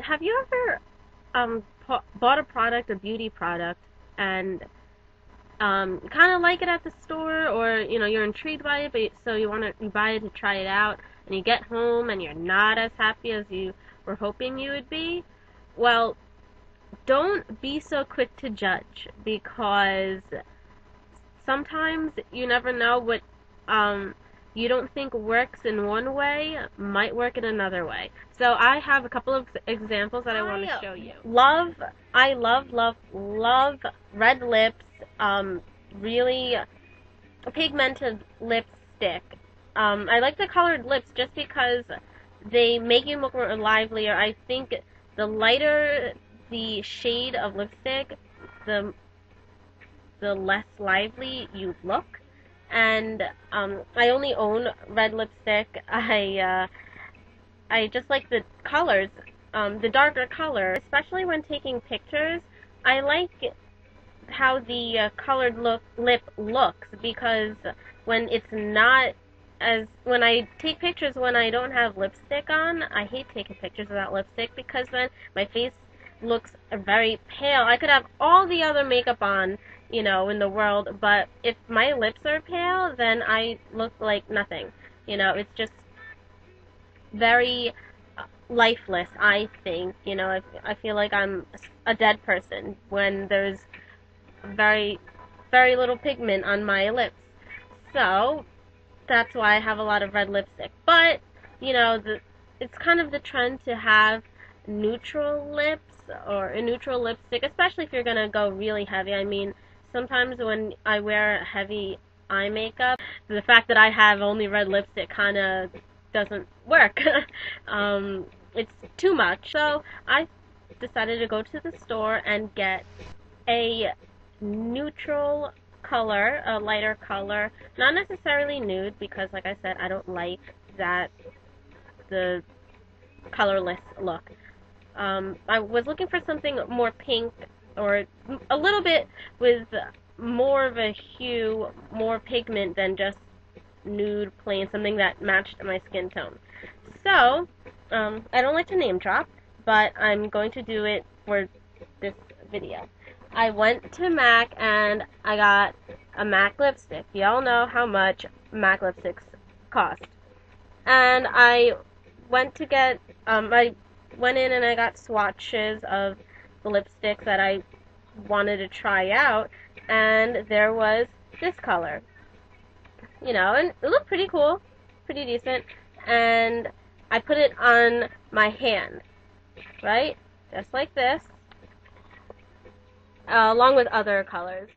Have you ever bought a product, a beauty product, and kind of like it at the store, or you're intrigued by it, but so you buy it to try it out, and you get home and you're not as happy as you were hoping you would be? Well, don't be so quick to judge, because sometimes you never know what you don't think works in one way might work in another way. So I have a couple of examples that I want to show you. I love red lips, really pigmented lipstick. I like the colored lips just because they make you look more livelier. I think the lighter the shade of lipstick, the less lively you look. And I only own red lipstick. I just like the colors, the darker color, especially when taking pictures. I like how the colored lip looks, because when it's not when I take pictures when I don't have lipstick on, I hate taking pictures without lipstick, because then my face looks very pale. I could have all the other makeup on, in the world, but if my lips are pale, then I look like nothing. It's just very lifeless, I think. I feel like I'm a dead person when there's very, very little pigment on my lips. So that's why I have a lot of red lipstick. But, it's kind of the trend to have neutral lips or a neutral lipstick, especially if you're going to go really heavy. I mean, sometimes when I wear heavy eye makeup, the fact that I have only red lipstick kind of doesn't work. It's too much. So I decided to go to the store and get a neutral color, a lighter color, not necessarily nude, because like I said, I don't like the colorless look. I was looking for something more pink, or a little bit with more of a hue, more pigment than just nude, plain, something that matched my skin tone. So, I don't like to name drop, but I'm going to do it for this video. I went to MAC and I got a MAC lipstick. Y'all know how much MAC lipsticks cost. And I went to get, I went in and I got swatches of the lipsticks that I wanted to try out, and there was this color. And it looked pretty cool, pretty decent, and I put it on my hand, right? Just like this, along with other colors.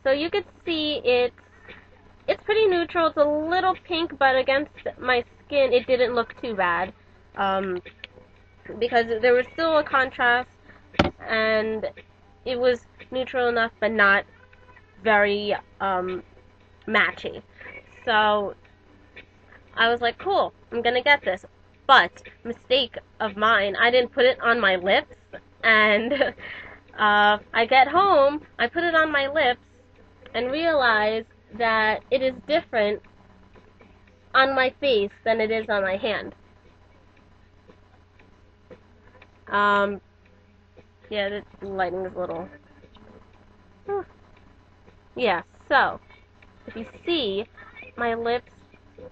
So you could see it's pretty neutral. It's a little pink, but against my skin, it didn't look too bad, because there was still a contrast, and it was neutral enough, but not very matchy. So I was like, cool, I'm gonna get this. But mistake of mine, I didn't put it on my lips, and I get home, I put it on my lips, and realize that it is different on my face than it is on my hand. Yeah, the lighting is a little... Yeah, so, if you see, my lips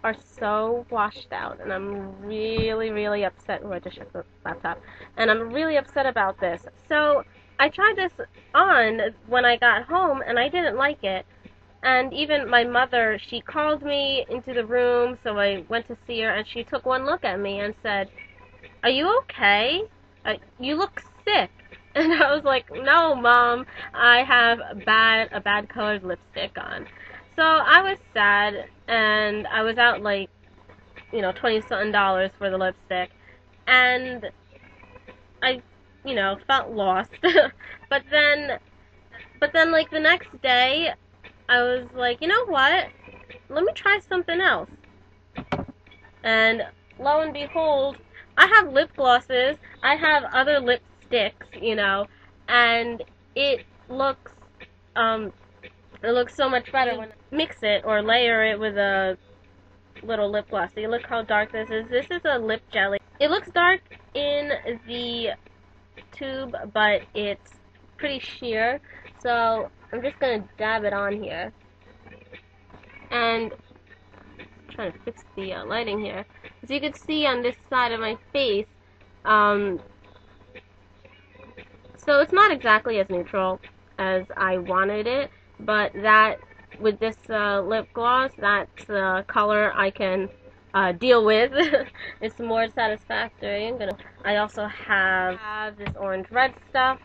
are so washed out, and I'm really, really upset. Oh, I just shut the laptop. And I'm really upset about this. So, I tried this on when I got home, and I didn't like it. And even my mother, she called me into the room, so I went to see her, and she took one look at me and said, "Are you okay? You look sick." And I was like, "No, Mom, I have a bad colored lipstick on." So I was sad, and I was out like, $20-something for the lipstick, and I, felt lost. But then like the next day, I was like, you know what? Let me try something else. And lo and behold, I have lip glosses, I have other lipsticks, and it looks so much better when I mix it or layer it with a little lip gloss. See, look how dark this is. This is a lip jelly. It looks dark in the tube, but it's pretty sheer, so I'm just gonna dab it on here. And trying to fix the lighting here. As you can see on this side of my face, so it's not exactly as neutral as I wanted it, but that with this lip gloss, that's the color I can deal with. It's more satisfactory. I also have this orange red stuff.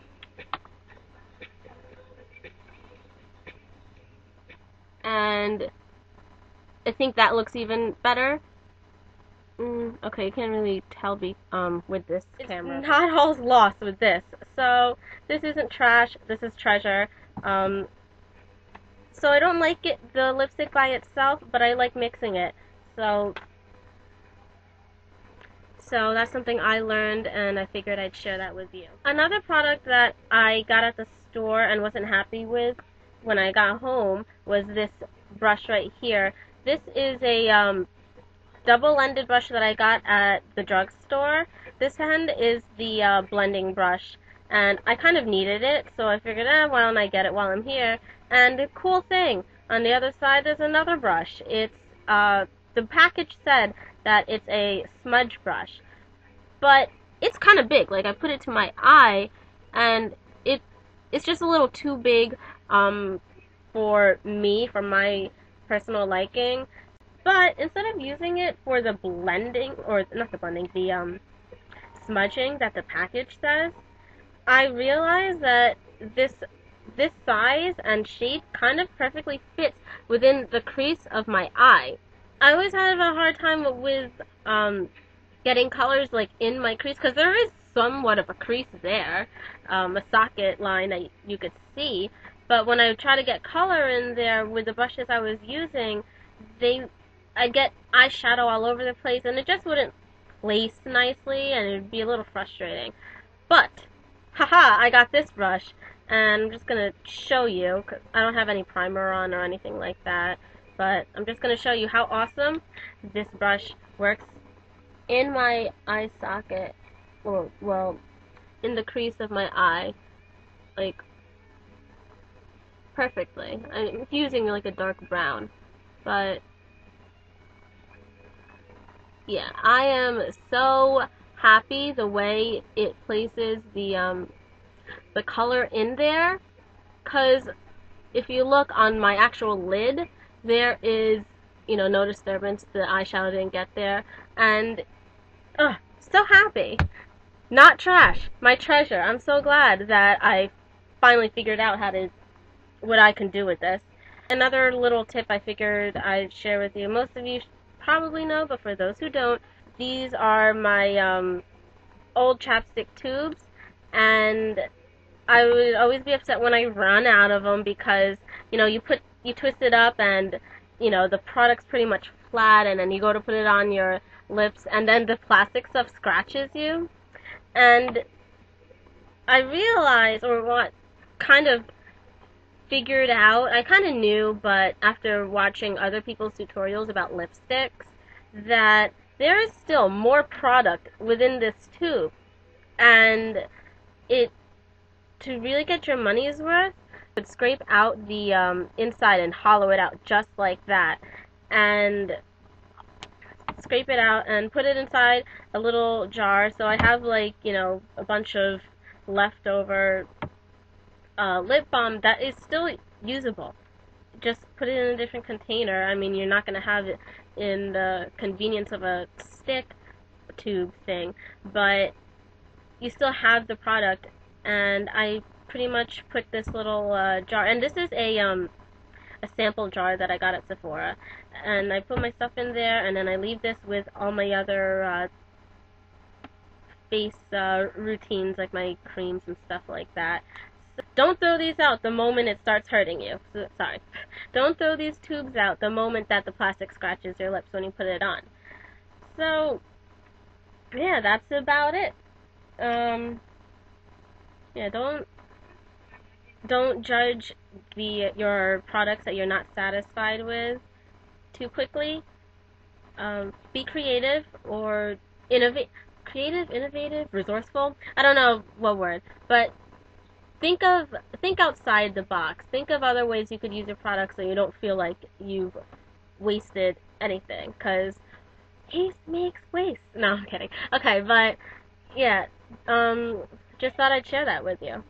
And I think that looks even better. Okay, you can't really tell with this camera. It's not all lost with this. So this isn't trash. This is treasure. So I don't like the lipstick by itself, but I like mixing it. So that's something I learned, and I figured I'd share that with you. Another product that I got at the store and wasn't happy with when I got home was this brush right here. This is a double-ended brush that I got at the drugstore. This end is the blending brush, and I kind of needed it, so I figured, why don't I get it while I'm here? And the cool thing, on the other side there's another brush. It's the package said that it's a smudge brush, but it's kind of big. Like, I put it to my eye, and it's just a little too big for me, for my personal liking. But instead of using it for the blending, or not the blending, the smudging that the package says, I realized that this size and shape kind of perfectly fits within the crease of my eye. I always have a hard time with getting colors like in my crease, because there is somewhat of a crease there, a socket line that you could see. But when I try to get color in there with the brushes I was using, I'd get eyeshadow all over the place, and it just wouldn't place nicely, and it'd be a little frustrating. But, haha, I got this brush, and I'm just going to show you, because I don't have any primer on or anything like that, but I'm just going to show you how awesome this brush works in my eye socket, or, well, in the crease of my eye, like, perfectly. I'm using like a dark brown, but yeah, I am so happy the way it places the color in there, because if you look on my actual lid, there is, no disturbance. The eyeshadow didn't get there, and so happy. Not trash, my treasure. I'm so glad that I finally figured out what I can do with this. Another little tip I figured I'd share with you. Most of you probably know, but for those who don't, these are my old chapstick tubes, and I would always be upset when I run out of them, because you twist it up, and the product's pretty much flat, and then you go to put it on your lips, and then the plastic stuff scratches you. And I realized, or what kind of figured out, I kind of knew, but after watching other people's tutorials about lipsticks, that there is still more product within this tube, and to really get your money's worth, you would scrape out the inside and hollow it out just like that, and scrape it out and put it inside a little jar. So I have, like, a bunch of leftover lip balm that is still usable. Just put it in a different container. I mean, you're not going to have it in the convenience of a stick tube thing, but you still have the product. And I pretty much put this little jar, and this is a sample jar that I got at Sephora, and I put my stuff in there, and then I leave this with all my other face routines, like my creams and stuff like that. So don't throw these out the moment it starts hurting you. Sorry. Don't throw these tubes out the moment that the plastic scratches your lips when you put it on. So, yeah, that's about it. Yeah, don't judge your products that you're not satisfied with too quickly. Be creative, or creative, innovative, resourceful. I don't know what word, but think of think outside the box. Think of other ways you could use your product so you don't feel like you've wasted anything. Cause haste makes waste. No, I'm kidding. Okay, but yeah, um, just thought I'd share that with you.